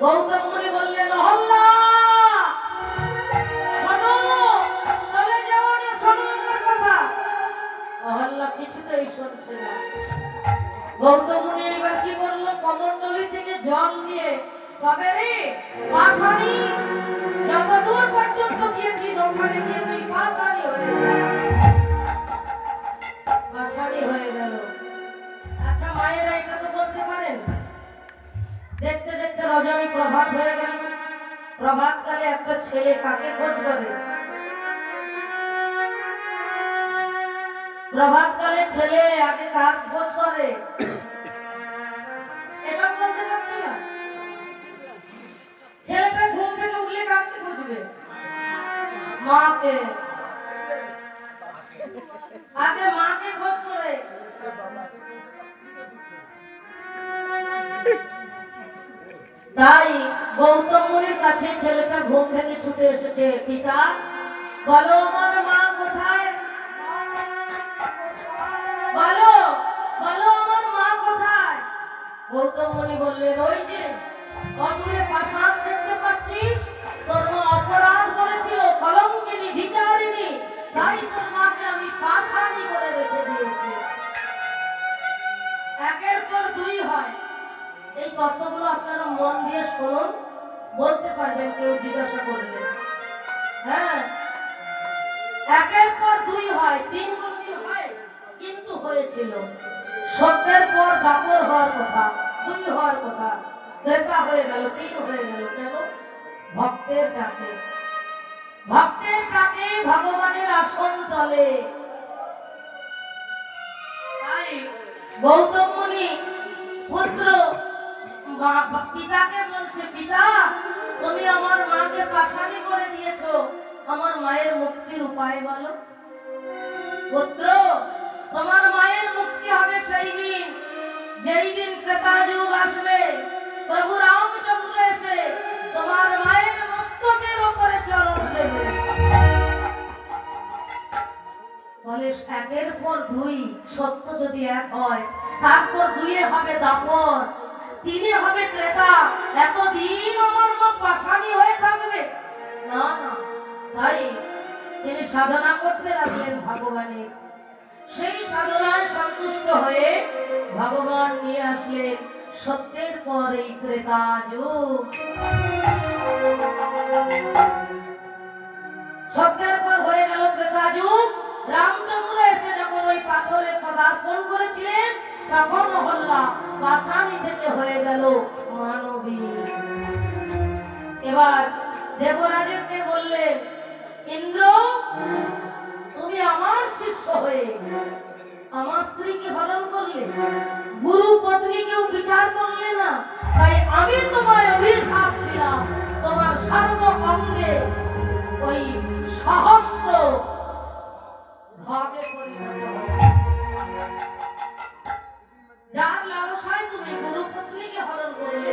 গৌতম মুনি বললেন, অহল্যা শোনো, চলে যাও না, শোনো আমার কথা। অহল্যা কিছুতেই শুনছে না। গৌতম মুনি এবার কি করলো, কমণ্ডলী থেকে জল দিয়ে, তবে রে পাশানি, যত দূর পর্যন্ত গিয়েছিস ওখানে গিয়ে তুই পাশানি হয়ে গেল, পাশানি হয়ে গেল। আচ্ছা মায়েরা এটা তো বলতে পারেন, দেখতে দেখতে রজনী প্রভাত হয়ে গেল। প্রভাতকালে একটা ছেলে কাকে খোঁজ করে? প্রভাতকালে ছেলে আগে কার খোঁজ করে? এটা বলতে পারছি না। ছেলেটা ঘুম থেকে উঠলে কাকে খুঁজবে? মাকে। আগে মাকে খোঁজ করে। তাই গৌতম মুনির কাছে ছেলেটা ঘুম থেকে ছুটে এসেছে। পিতা, বলো আমার মা কোথায়? বলো, বলো আমার মা কোথায়? গৌতম মুনি বললেন, ওই যে অদূরে পাষাণ দেখতে পাচ্ছিস, তোর মা অপরাধ করেছিল, কলঙ্কিনী বিচারিণী, তাই তোর মাকে আমি পাষাণী করে রেখে দিয়েছি। একের পর দুই হয়। এই তত্ত্বগুলো আপনারা মন দিয়ে শুনুন, বলতে পারবেন কেউ জিজ্ঞাসা করলে। হ্যাঁ, একের পর দুই হয়, তিন কোনদিন হয়, কিন্তু হয়েছিল। সত্যের পর দাপর হওয়ার কথা, দুই হওয়ার কথা, ত্রেতা হয়ে গেল, তিন হয়ে গেল। কেন? ভক্তের ডাকে, ভক্তের ডাকে ভগবানের আসন তলে। তাই গৌতম মুনি পুত্র পিতাকে বলছে, পিতা তুমি আমার মাকে পাষাণী করে দিয়েছো, আমার মায়ের মুক্তির উপায় বলো। পুত্র, তোমার মায়ের মুক্তি হবে সেই দিন, যেই দিন ত্রেতা যুগ আসবে, প্রভু রামচন্দ্র এসে তোমার মায়ের মস্তকের উপরে চরণ দেবে। বলে একের পর দুই, সত্য যদি এক হয়, তারপর দুইয়ে হবে দাপর, তিনে হবে ত্রেতা। এতদিন আমার মা পাষাণী হয়ে থাকবে না, না। তাই তিনি সাধনা করতে লাগলেন ভগবানের। সেই সাধনায় সন্তুষ্ট হয়ে ভগবান নিয়ে আসলেন সত্যের পর এই ত্রেতা যুগ। সত্যের পর হয়ে গেল ত্রেতা যুগ। রামচন্দ্র এসে যখন ওই পাথরে পদার্পণ করেছিলেন, তখন অহল্যা পাষাণী থেকে হয়ে গেল মানবী। এবার দেবরাজকে বললেন, ইন্দ্র তুমি আমার শিষ্য হয়ে আমার স্ত্রীকে হরণ করলে, গুরু পত্নীকেও বিচার করলে না, তাই আমি তোমায় অভিশাপ দিলাম, তোমার সর্ব অঙ্গে ওই সহস্র ভাগে পরিণত হবে। যার লালসায় তুমি গুরু পত্নীকে হরণ করলে,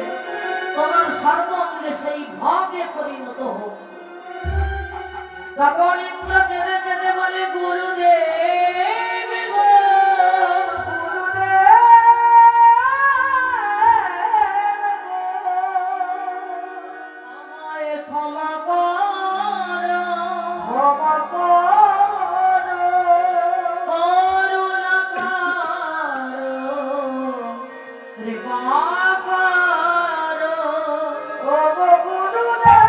তোমার সর্ব অঙ্গে সেই ভাগে পরিণত হোক। তখন ইন্দ্র কেঁদে কেঁদে বলে, গুরুদেব গো, গুরুদেব আমায় ক্ষমা করো, ক্ষমা করো, করুণা করো, কৃপা করো, ও গো গুরুদেব।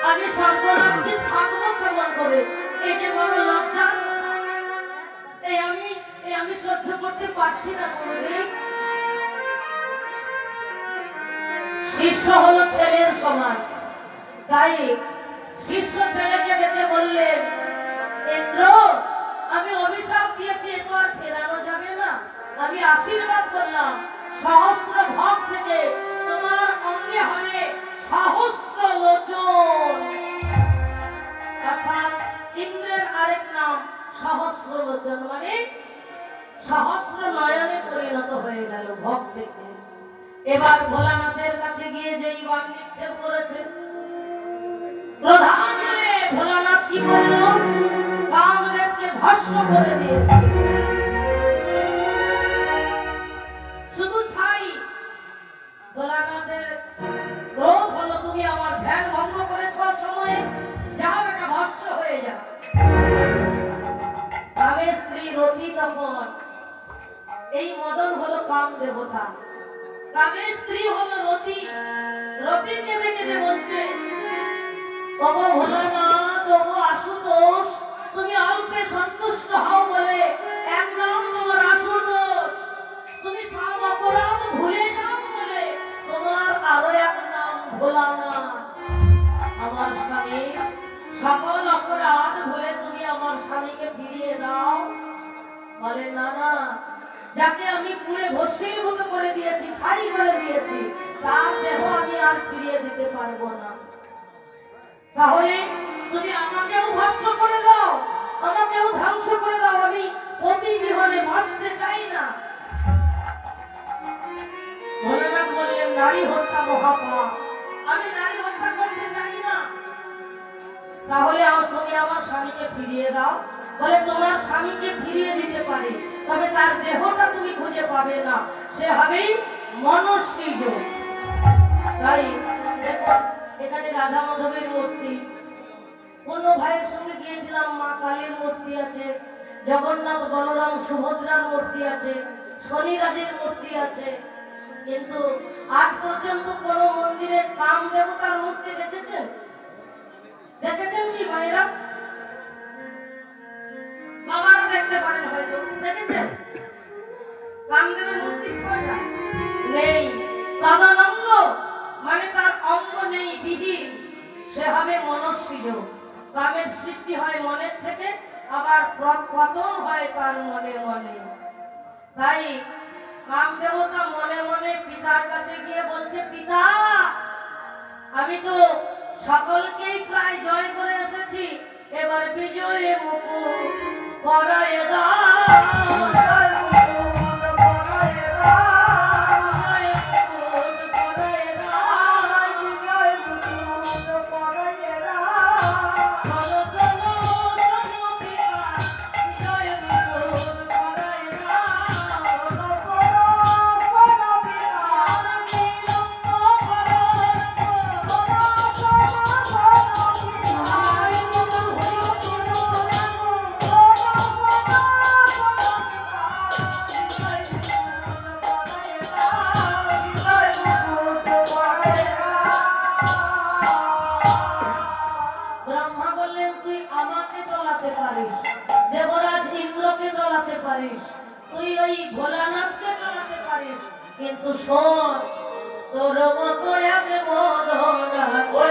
আমি স্বর্গ রাজ্যে থাকবো কেমন করে? এই যে বড় লজ্জা, এই আমি সহ্য করতে পারছি না কোনোদিন। শিষ্য হলো ছেলের সমান, তাই শিষ্য ছেলেকে ডেকে বললেন, ইন্দ্র, আমি অভিশাপ দিয়েছি, এ তো আর ফেরানো যাবে না। আমি আশীর্বাদ করলাম, সহস্র ভব থেকে তোমার অঙ্গে হবে সহস্র লোচন। অর্থাৎ ইন্দ্রের আরেক নাম সহস্র লোচন, মানে সহস্র নয়নে পরিণত হয়ে গেল ভব থেকে। এবার ভোলানাথের কাছে গিয়ে যেই বাণ নিক্ষেপ করেছে, প্রধান হলে ভোলানাথ কি করল? কামদেবকে ভস্ম করে দিয়েছে। শুধু ছাই, ভোলানাথের ক্রোধ হলো, তুমি আমার ধ্যান ভঙ্গ করেছ সময়ে, যাও এটা ভস্ম হয়ে যাও। কামের স্ত্রী রতি তখন, এই মদন হলো কাম দেবতা, কামের স্ত্রী হলো রতি। রতি কেঁদে কেঁদে বলছে, ওগো ভোলানাথ, ওগো আশুতোষ, তুমি অল্পে সন্তুষ্ট হও বলে এক নাম তোমার আশুতোষ, তুমি সব অপরাধ ভুলে যাও বলে তোমার আরো এক নাম ভোলানাথ। আমার স্বামী সকল অপরাধ ভুলে তুমি আমার স্বামীকে ফিরিয়ে দাও। বলে, না না, যাকে আমি পুড়ে ভস্মীভূত করে দিয়েছি, ছাই করে দিয়েছি, তার দেহ আমি আর ফিরিয়ে দিতে পারবো না। তাহলে তুমি আমাকেও ভস্ম করে দাও, আমাকেও ধ্বংস করে দাও, আমি পতি বিহনে বাঁচতে চাই না। ভোলেনাথ বললেন, নারী হত্যা মহাপাপ, আমি নারী হত্যা করতে চাই না। তাহলে তুমি আমার স্বামীকে ফিরিয়ে দাও। বলে, তোমার স্বামীকে ফিরিয়ে দিতে পারি, তবে তার দেহটা তুমি খুঁজে পাবে না, সে হবেই মনুষ্যজ। তাই দেখুন, এখানে রাধা মাধবের মূর্তি, অন্য ভাইয়ের সঙ্গে গিয়েছিলাম, মা কালীর মূর্তি আছে, জগন্নাথ বলরাম সুভদ্রার মূর্তি আছে, শনিরাজের মূর্তি আছে, কিন্তু আজ পর্যন্ত কোন মন্দিরে কাম দেবতার মূর্তি দেখেছেন? দেখেছেন কি ভাইরা? বাবারা দেখতে পারেন হয়তো, দেখেছেন? কামদেবের মূর্তি নেই, তদনঙ্গ, মানে তার অঙ্গ নেই, বিহীন, সে হবে মনুষ্যজ। কামের সৃষ্টি হয় মনের থেকে, আবার পতন হয় তার মনে মনে। তাই কাম দেবতা মনে মনে পিতার কাছে গিয়ে বলছে, পিতা, আমি তো সকলকেই প্রায় জয় করে এসেছি, এবার বিজয়ে মুকুট পরায়ে দাও। দেবরাজ ইন্দ্রকে টলাতে পারিস, তুই ওই ভোলানাথকে টলাতে পারিস, কিন্তু শোন, তোর মতো এক মদন আছে।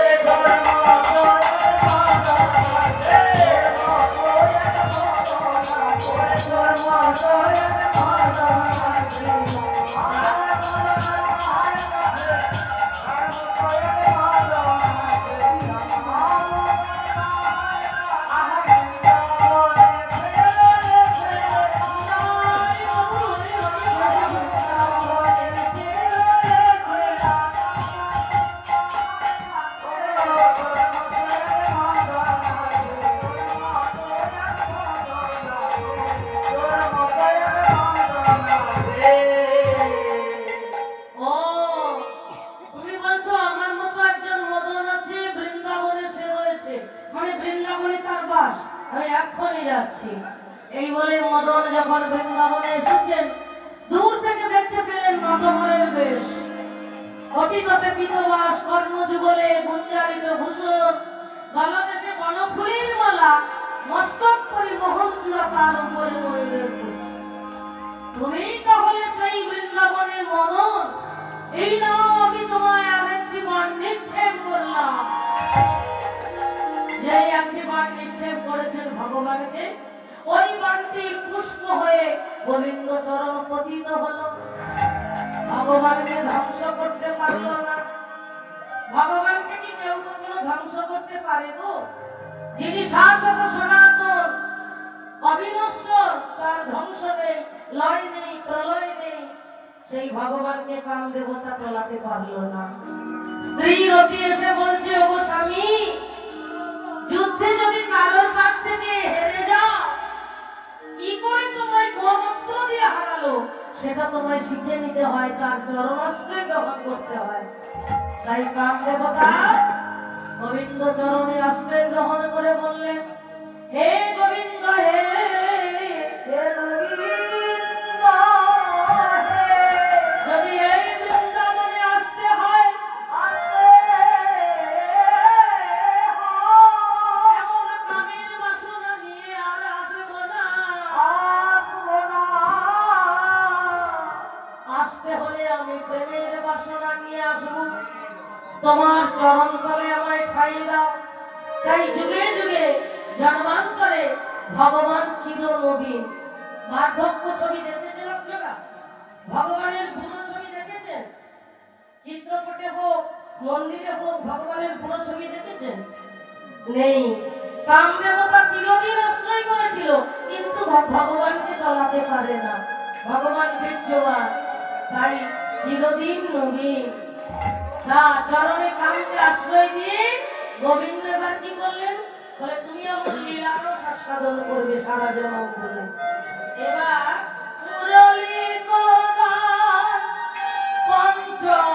আমি এখনই যাচ্ছি। এই বলে মদন যখন বৃন্দাবনে এসেছেন, দূর থেকে দেখতে পেলেন নটবরের বেশ, অটিতটে পিতবাস, কর্ণযুগলে গুঞ্জারিত ভূষণ, গলদেশে বনফুলের মালা, মস্তক করে মোহন চূড়া, তার উপরে ময়ূরের পুঁজ। তুমি তাহলে সেই বৃন্দাবনের মদন। এই নাও আমি তোমায় আরেকটি বাণ নিক্ষেপ করলাম। যে একটি বাণ নিক্ষেপ করেছেন ভগবানকে, ওই বাণটি পুষ্প হয়ে গোবিন্দ চরণ পতিত হলো। ভগবানকে ধ্বংস করতে পারলো না। ভগবানকে কি কেউ কখনো ধ্বংস করতে পারে গো? যিনি শাশ্বত সনাতন অবিনশ্বর, তার ধ্বংস নেই, লয় নেই, প্রলয় নেই, সেই ভগবানকে কাম দেবতা টলাতে পারলো না। স্ত্রী রতি এসে বলছে, ওগো স্বামী, যুদ্ধে যদি কারোর কাছ থেকে হেরে যাও, কি করে তোমায় কোন অস্ত্র দিয়ে হারালো সেটা তোমায় শিখে নিতে হয়, তার চরণাশ্রয় গ্রহণ করতে হয়। তাই কাম দেবতা গোবিন্দ চরণে আশ্রয় গ্রহণ করে বললেন, হে গোবিন্দ, হে গোবিন্দ, যদি এই বৃন্দাবনে আসতে হয়, এমন কামের বাসনা নিয়ে আর আসবো না। আসতে হলে আমি প্রেমের বাসনা নিয়ে আসবো। তোমার চরণ তলে আমায় ঠাই দাও। তাই যুগে যুগে জন্মান্তরে ভগবান চির নবীন। বার্ধক্য ছবি দেখেছেন আপনারা? ভগবানের বুড়ো ছবি দেখেছেন? চিত্রপটে হোক, মন্দিরে হোক, ভগবানের বুড়ো ছবি দেখেছেন? নেই। কামদেবতা চিরদিন আশ্রয় করেছিল, কিন্তু ভগবানকে টলাতে পারে না। ভগবান বীর্যবান, তাই চিরদিন নবীন। না, চরণে কামকে আশ্রয় দিয়ে গোবিন্দ এবার কি করলেন? বলে, তুমি আমার লীলারও সাধন করবে সারা জনম ধরে। এবার মুরলী গান পঞ্চম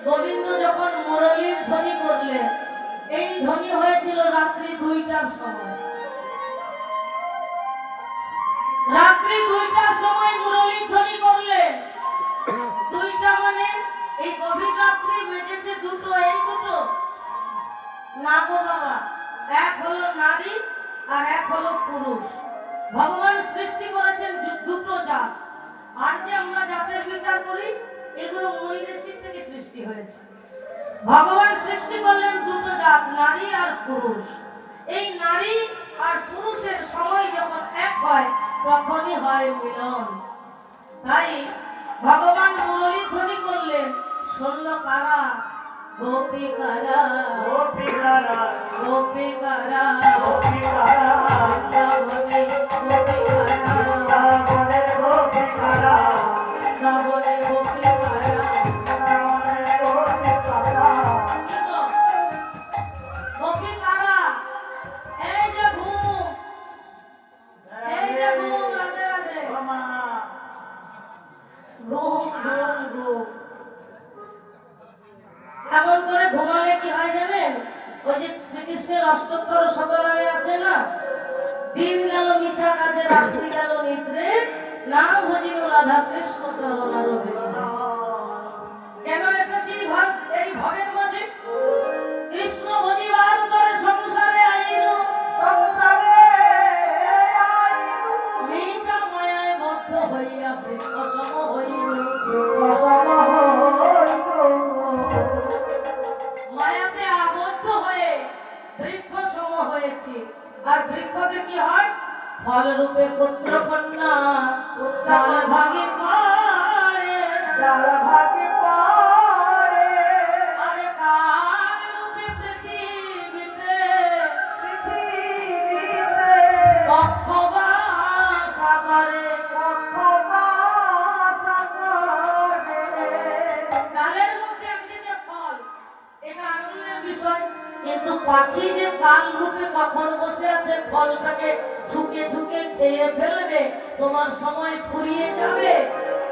গোবিন্দ যখন মুরলীর ধ্বনি করলেন, এই ধ্বনি হয়েছিল রাত্রি 2টার সময়। রাত্রি 2টার সময় মুরলীর ধ্বনি করলেন। 2টা মানে এই গভীর রাত্রি বেজেছে 2টো। এই 2টো না গো বাবা, এক হলো নারী আর এক হলো পুরুষ। ভগবান সৃষ্টি করেছেন 2টো জাত। আর যে আমরা জাতের বিচার করি এগুলো মুনি ঋষির থেকে সৃষ্টি হয়েছে। ভগবান সৃষ্টি করলেন দুটো জাত, নারী আর পুরুষ। এই নারী আর পুরুষের সময় যখন এক হয় তখনই হয় মিলন। তাই ভগবান মুরলী ধ্বনি করলেন, শুনল কারা? গোপিকারা, গোপিকারা, গোপিকারা, গোপিকারা, বৃন্দাবনে গোপিকারা, বৃন্দাবনে গোপিকারা, বৃন্দাবনে গোপিকারা। বৃন্দাবনে গোপিকারা। কি গো? গোপিকারা, এই যে ঘুম, এই যে ঘুম, রাধে রাধে, ও মা, ঘুম ঘুম ঘুম। এমন করে ঘুমালে কি হয় জানেন? ওই যে শ্রীকৃষ্ণের অষ্টোত্তর শতনামে আছে না, দিন গেল মিছা কাজে রাত্রি গেল নিদ্রে, নাম ভজিল রাধা কৃষ্ণ চরণারবে। কেন এসেছি এই ভবের মাঝে? কৃষ্ণ ভজিবার তরে সংসারে আইনু, সংসারে আইনু, মিছা মায়ায় বদ্ধ হইয়া বৃক্ষ সম হইল। কসম হইল। মায়াতে আবদ্ধ হয়ে বৃক্ষ সম হয়েছি। আর বৃক্ষতে কি হয়? ফল রূপে পুত্র কন্যা, ডাল ভাগে পড়ে, ডাল ভাগে পড়ে, আর কাল রূপে পৃথিবীতে, পৃথিবীতে পক্ষবাস করে। পক্ষবাস করে। ডালের মধ্যে একদিকে ফল, এটা আনন্দের বিষয়। কিন্তু পাখি যে কাল রূপে কখন বসে আছে, ফলটাকে ঠুকে ঠুকে খেয়ে ফেলবে, তোমার সময় ফুরিয়ে যাবে,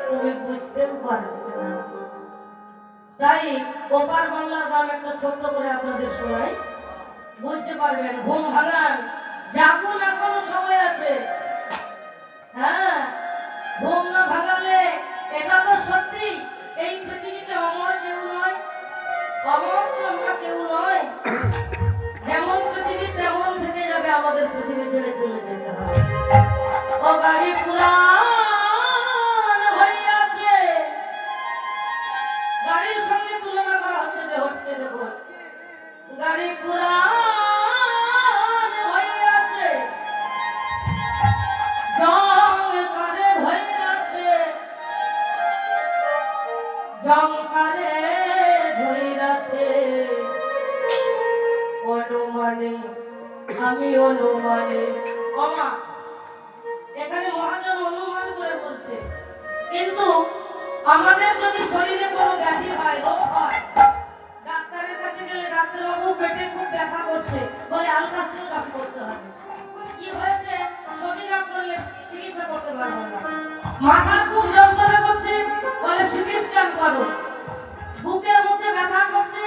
তুমি বুঝতেও পারবে না। তাই ওপার বাংলার গান একটা ছোট্ট করে আপনাদের শোনাই, বুঝতে পারবেন। ঘুম ভাঙান, জাগুন, এখনো সময় আছে। হ্যাঁ, ঘুম না ভাঙালে, এটা তো সত্যি এই পৃথিবীতে অমর কেউ নয়, অমর তো আমরা কেউ নয়। যেমন পৃথিবী তেমন থেকে যাবে, আমাদের পৃথিবী ছেড়ে চলে যেতে হবে। ও গাড়ি পুরাণ হইয়াছে, গাড়ির সঙ্গে তুলনা করা হচ্ছে দেহটিকে। দেখুন, গাড়ি পুরাণ হইয়াছে, জংকারে ধইরাছে, জংকারে ধইরাছে। অনুমানে আমি অনুমানে, মামা এখানে মহাজন অনুমান করে বলছে। কিন্তু আমাদের যদি শরীরে কোনো ব্যাধি হয়, রোগ হয়, ডাক্তারের কাছে গেলে ডাক্তারবাবু পেটে খুব ব্যথা করছে, বলে আলট্রাসাউন্ড করতে হবে। কি হয়েছে? সঠিক না করলে চিকিৎসা করতে পারবো না। মাথা খুব যন্ত্রণা করছে, বলে সিটি স্ক্যান করো। বুকের মধ্যে ব্যথা করছে,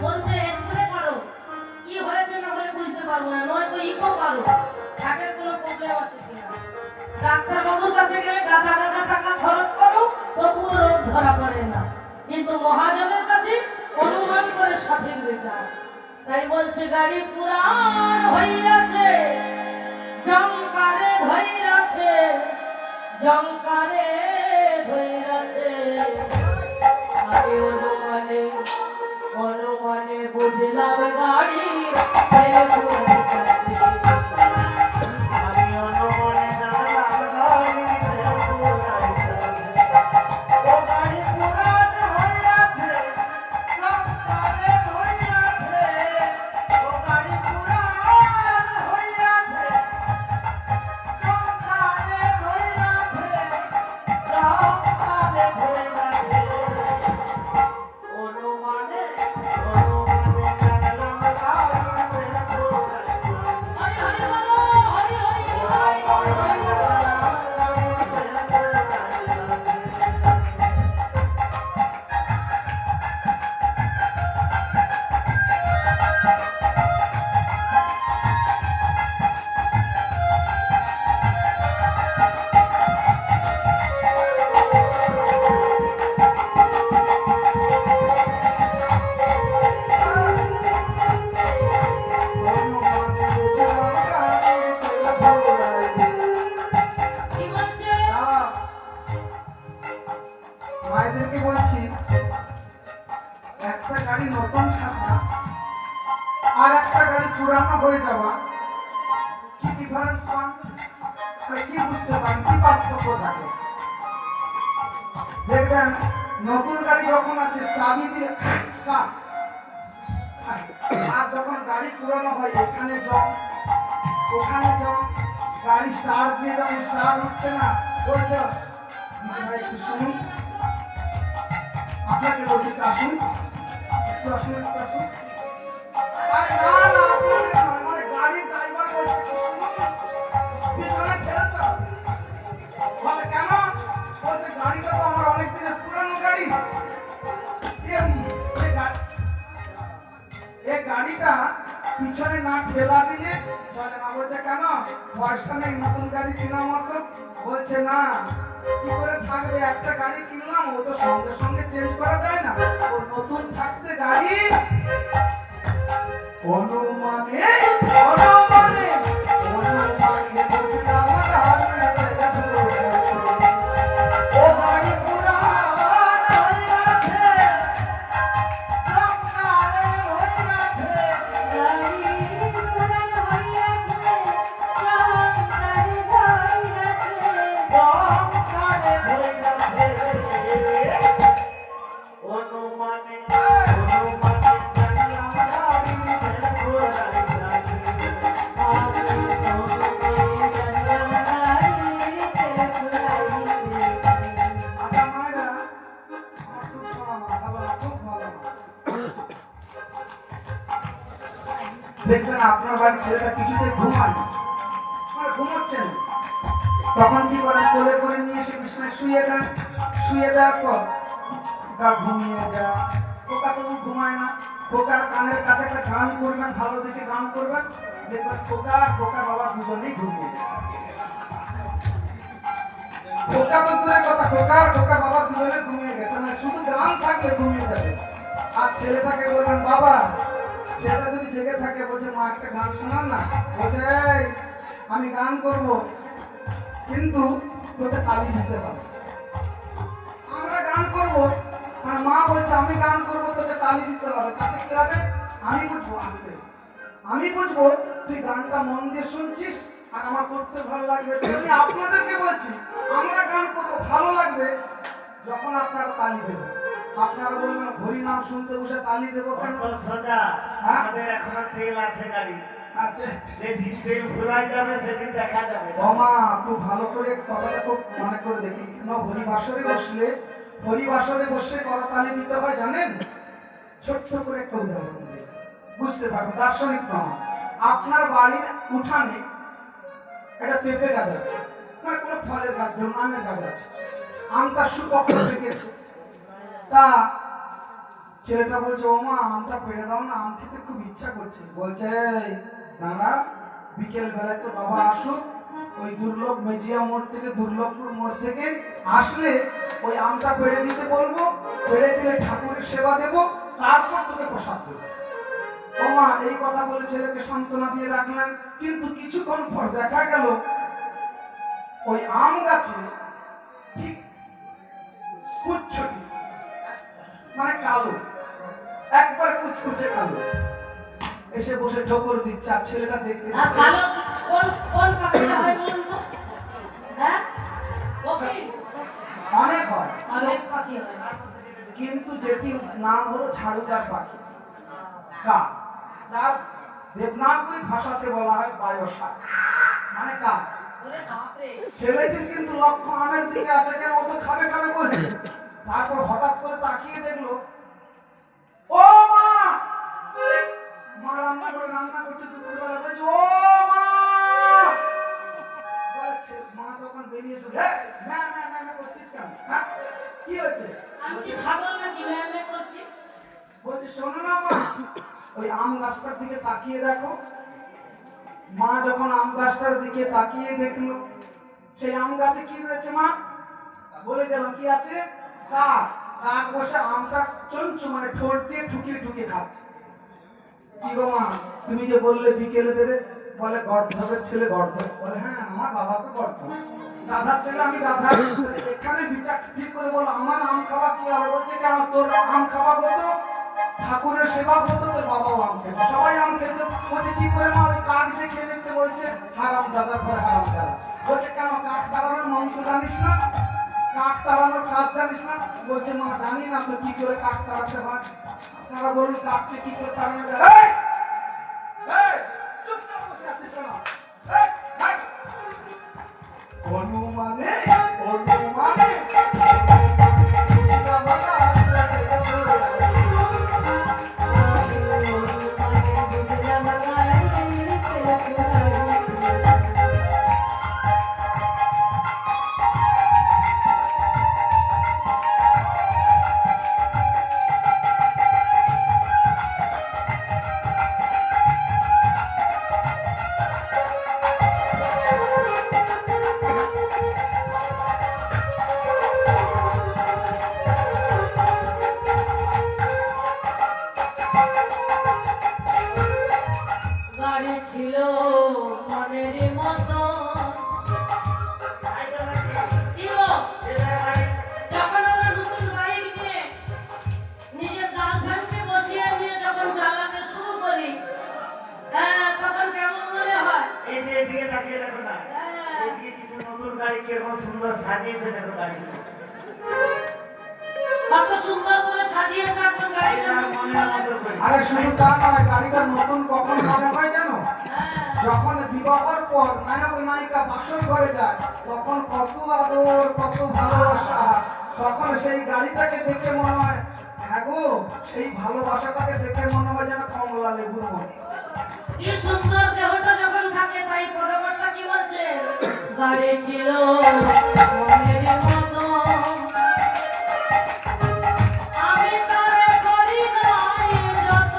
বলছে এক্সরে করো। কি হয়েছে না হলে বুঝতে পারবো না, নয়তো ইকো করো, হার্টের কোনো প্রবলেম আছে কিনা। ডাক্তার বাবুর কাছে গেলে গাদা গাদা টাকা খরচ করো, তবুও রোগ ধরা পড়ে না। কিন্তু মহাজনের কাছে অনুমান করে সঠিক বিচার। তাই বলছে গাড়ি পুরাণ হইয়াছে, জংকারে ধইরাছে, জংকারে ধইরাছে। আমি অনুমানে অনুমানে বুঝলাম গাড়ি ফেলে পুরাইতাছে। আমি অনুমানে জানলাম গাড়ি ফেলে পুরাইতাছে। ও গাড়ি পুরাণ হইয়াছে, সংসারে ধইরাছে। ও গাড়ি পুরাণ হইয়াছে, সংসারে ধইরাছে, সংসারে ধইরাছে। অনুমানে অনুমানে জানলাম গাড়ি ফেলে পুরাইতাছে। কি ডিফারেন্স পান, মানে কি বুঝতে পারেন, কি পার্থক্য থাকে? দেখবেন নতুন গাড়ি যখন আছে চাবি দিয়ে স্টার্ট, আর যখন গাড়ি পুরানো হয় এখানে জং ওখানে জং, গাড়ি স্টার্ট দিয়ে যখন স্টার্ট হচ্ছে না, বলছে ভাই একটু শুনুন, আপনাকে বলছি একটু আসুন, একটু আসুন, একটু আসুন। আরে না না, আপনাকে নয়, মানে গাড়ির ড্রাইভার বলছে একটু শুনুন, পিছনে ঠেলে তো। বলে কেন? বলছে গাড়িটা তো আমার অনেক দিনের পুরানো গাড়ি, এই গাড়িটা পিছনে না ঠেলা দিলে চলে না। বলছে কেন? পয়সা নেই নতুন গাড়ি কেনার মতো। বলছে না, কি করে থাকবে, একটা গাড়ি কিনলাম, ও তো সঙ্গে সঙ্গে চেঞ্জ করা যায় না, ও নতুন থাকতে গাড়ি অনুমানে অনুমানে অনুমানে বলছে আমার গাড়ি ও গাড়ি পুরান হয়ে গেছে, রঙারে হয়ে গেছে। অনুমানে অনুমানে জানলাম গাড়ি ফেলে ঘোরাইতাছে। আচ্ছা মায়েরা, আমার খুব শোনা মা, ভালো না, খুব ভালো না। দেখবেন আপনার বাড়ির ছেলেটা কিছুতে ঘুমায় না, মানে ঘুমোচ্ছেন, তখন কি করেন, কোলে করে নিয়ে এসে বিছানায় শুয়ে দেন, শুয়ে দেওয়ার পর খোকা ঘুমিয়ে যা, খোকা তবু ঘুমায় না, খোকার কানের কাছে একটা গান করবেন, ভালো দেখে গান করবেন, দেখবেন খোকা আর খোকা বাবা দুজনেই ঘুমিয়ে গেছে। খোকা তো দূরের কথা, খোকা আর খোকা বাবা দুজনে ঘুমিয়ে গেছে, মানে শুধু গান থাকলে ঘুমিয়ে যাবে। আর ছেলেটাকে বলবেন বাবা, ছেলেটা যদি জেগে থাকে, বলছে মা একটা গান শোনান না, বলছে এই আমি গান করব, কিন্তু তোকে তালি দিতে হবে। আমরা গান করব, মানে মা বলছে আমি গান করব, তোকে তালি দিতে হবে, তাতে কি হবে? আমি বুঝবো আসতে, আমি বুঝবো তুই গানটা মন দিয়ে শুনছিস আর আমার করতে ভালো লাগবে। আমি আপনাদেরকে বলছি আমরা গান করব, ভালো লাগবে যখন আপনারা তালি দেবেন। আপনারা বলবেন হরি নাম শুনতে বসে তালি দেবো কেন? অত সোজা, আমাদের এখনো তেল আছে গাড়ি, যেদিন তেল ঘুরাই যাবে সেদিন দেখা যাবে। বাবা খুব ভালো করে কথাটা খুব মনে করে দেখি, কেন হরিবাসরে বসলে, হরিবাসরে বসে করতালি দিতে হয় জানেন? ছোট্ট করে একটা উদাহরণ দিই, বুঝতে পারবেন, দার্শনিক প্রমাণ। আপনার বাড়ির উঠানে একটা পেঁপে গাছ আছে, মানে কোনো ফলের গাছ, ধরুন আমের গাছ আছে, আমটা সুপক্ষ পেকেছে, তা ছেলেটা বলছে ও মা আমটা পেড়ে দাও না, আম খেতে খুব ইচ্ছা করছে। বলছে এই দাঁড়া, বিকেল বেলায় তো বাবা আসুক, ওই দুর্লভ মেজিয়া মোড় থেকে, দুর্লভপুর মোড় থেকে আসলে ওই আমটা পেড়ে দিতে বলবো, পেড়ে দিলে ঠাকুরের সেবা দেব, তারপর তোকে প্রসাদ দেবো। ও মা এই কথা বলে ছেলেকে সান্ত্বনা দিয়ে রাখলেন, কিন্তু কিছুক্ষণ পর দেখা গেল ওই আম গাছে ঠিক কুচ্ছটি, মানে কালো, একবার কুচকুচে কালো, এসে বসে ঠোকর দিচ্ছে, আর ছেলেটা দেখতে আর পাচ্ছে। কালো কোন কোন পাখিটা হয় বলুন তো? হ্যাঁ, ওকে অনেক হয়, অনেক পাখি হয়। কিন্তু যেটি নাম হলো ঝাড়ুদার পাখি, কাক, যার দেবনাগরী ভাষাতে বলা হয় বায়সা, মানে কাক। ওরে বাপরে, ছেলেটির কিন্তু লক্ষ্য আমের দিকে আছে, কেন ও তো খাবে খাবে বলছে। তারপর হঠাৎ করে তাকিয়ে দেখলো, ও মা, মা রান্না করছে দুপুরবেলা, বলছে ও মা, বলছে মা তখন বেরিয়ে এসে ম্যা ম্যা ম্যা ম্যা করছিস কেন, হ্যাঁ কি হয়েছে? আমি কি ছাগল নাকি ম্যামে করছি? বলছে শোনো না মা, ওই আম গাছটার দিকে তাকিয়ে দেখো। মা যখন আম গাছটার দিকে তাকিয়ে দেখলো, সেই আম গাছে কি রয়েছে মা? বলে গেল কি আছে? কাক। কাক বসে আমটা চঞ্চু, মানে ঠোঁট দিয়ে ঠুকিয়ে ঠুকিয়ে খাচ্ছে। কি গো মা, তুমি যে বললে বিকেলে দেবে, বলে গর্ধবের ছেলে গর্ধব। বলে হ্যাঁ আমার বাবা তো গর্ধব, গাধার ছেলে আমি গাধা। এখানে বিচার ঠিক করে বলো, আমার আম খাওয়া কি হবে? বলছে কেন, তোর আম খাওয়া হতো, ঠাকুরের সেবা হতো, তোর বাবাও আম খেত, সবাই আম খেত। বলছে কি করে মা? ওই কাক যে খেয়ে নিচ্ছে, বলছে হারাম দাদার ঘরে হারাম দাদা। বলছে কেন কাঠ তাড়ানোর মন্ত্র জানিস না? কাঠ তাড়ানোর কাজ জানিস না? বলছে মা জানি না তো কি করে কাঠ তাড়াতে হয়। আপনারা বলুন কাঠকে কি করে তাড়ানো যায়? এই! এই! চুপচাপ বসে আছিস কেন? এই! এই! অনুমানে গাড়ি ছিল মনের মতো কি গো? যখন আমরা নতুন বাইক নিয়ে নিজের গার্লফ্রেন্ডকে বসিয়ে নিয়ে যখন চালাতে শুরু করি, হ্যাঁ তখন কেমন মনে হয়? এই যে এদিকে তাকিয়ে দেখো না, হ্যাঁ। এদিকে কিছু নতুন গাড়ি কিরকম সুন্দর সাজিয়েছে দেখো গাড়ি। কত সুন্দর করে সাজিয়েছে এখন গাড়িটা এটা নতুন মনের করে। মতো করে। আরে শুধু তা নয়, গাড়িটা নতুন কখন মনে হয় জানো? হ্যাঁ। যখন বিবাহের পর নায়ক নায়িকা বাসর ঘরে যায় তখন কত আদর কত ভালোবাসা, তখন সেই গাড়িটাকে দেখে মনে হয় হ্যাঁ গো, সেই ভালোবাসাটাকে দেখে মনে হয় যেন কমলা লেবুর মতো। কি সুন্দর দেহটা যখন থাকে, তাই পদকর্তা কি বলছে? গাড়ি ছিল মনের মতো আমি তারে করি নাই যত,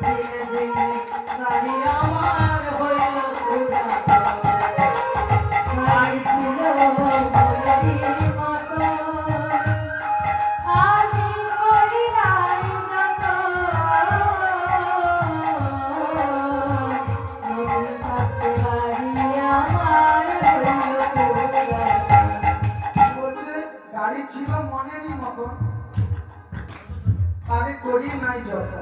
দিনে দিনে গাড়ি আমার হইল পুরাতন। গাড়ি ছিল মনের মতো আমি করি নাই যত, নতুন থাকতে গাড়ি আমার হইল পুরাতন। বলছে গাড়ি ছিল মনেরই মতন, তারে করি নাই যত।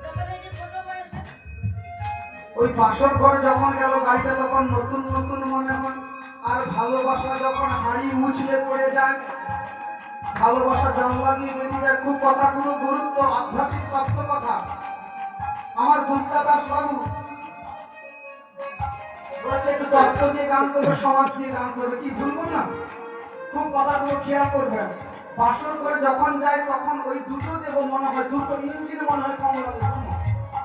তখন এই যে ছোট বয়সে ওই বাসর ঘরে যখন গেল গাড়িটা তখন নতুন নতুন মনে হয়। আর ভালোবাসা যখন হাড়ি উছলে পড়ে যায়, ভালোবাসা জানলা দিয়ে বেরিয়ে যায়, খুব কথাগুলো গুরুত্ব আধ্যাত্মিক তত্ত্ব কথা। আমার দুর্গা দাস বাবু বলছে একটু তত্ত্ব দিয়ে গান করবে, সমাজ দিয়ে গান করবে, কি ভুলবো না? খুব কথাগুলো খেয়াল করবেন। বাসর করে যখন যায় তখন ওই দুটো দেব মনে হয়, দুটো ইঞ্জিন মনে হয় কমলা লেবুর মতো।